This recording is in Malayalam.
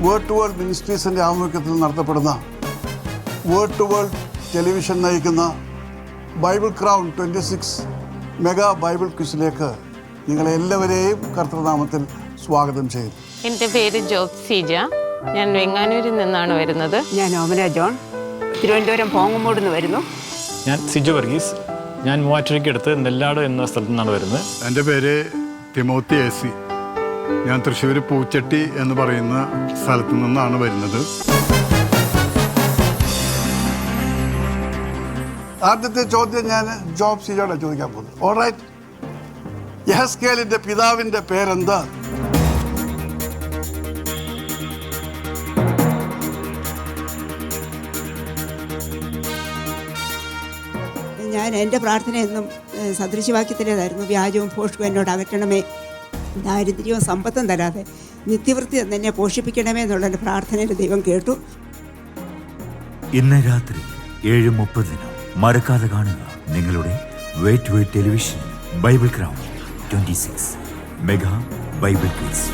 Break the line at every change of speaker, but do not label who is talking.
വേർഡ് ടു വേൾഡ് മിനിസ്ട്രീസിൻ്റെ ആഭിമുഖ്യത്തിൽ നടത്തപ്പെടുന്ന വേർഡ് ടു വേൾഡ് ടെലിവിഷൻ നയിക്കുന്ന ബൈബിൾ ക്രൗൺ 26 മെഗാ ബൈബിൾ ക്വിസിലേക്ക് നിങ്ങളെ എല്ലാവരെയും കർത്തൃനാമത്തിൽ സ്വാഗതം ചെയ്യുന്നു.
എൻ്റെ പേര് ജോബ് സീജ. ഞാൻ വെങ്ങാനൂരിൽ നിന്നാണ് വരുന്നത്.
ഞാൻ ഓമന ജോൺ, തിരുവനന്തപുരം പോങ്ങുമൂട് നിന്ന് വരുന്നു.
ഞാൻ സിജു വർഗീസ്. ഞാൻ മൂവാറ്റുപുഴയ്ക്കടുത്ത് നെല്ലാട് എന്ന സ്ഥലത്തു നിന്നാണ് വരുന്നത്.
എൻ്റെ പേര് തിമോത്തി എസി. ഞാൻ തൃശ്ശൂർ പൂച്ചട്ടി എന്ന് പറയുന്ന സ്ഥലത്തു നിന്നാണ് വരുന്നത്.
ആദ്യത്തെ ചോദ്യം ഞാൻ ജോബ് സീജോടെ ചോദിക്കാൻ പോകുന്നു. ഓൾറൈറ്റ്, യെഹെസ്കേലിന്റെ പിതാവിന്റെ പേരെന്താ?
ഞാൻ എൻ്റെ പ്രാർത്ഥന എന്നും സദൃശവാക്യത്തിലേതായിരുന്നു. വ്യാജവും ഭോഷ്കും എന്നോട് അകറ്റണമേ, ദാരിദ്ര്യവും സമ്പത്തും തരാതെ നിത്യവൃത്തി എന്നെ പോഷിപ്പിക്കണമേ എന്നുള്ള എൻ്റെ പ്രാർത്ഥനയിൽ ദൈവം കേട്ടു.
ഇന്ന് രാത്രി 7:30 മറക്കാതെ കാണുക നിങ്ങളുടെ വെയിറ്റ് television Bible crown 26 mega Bible quiz.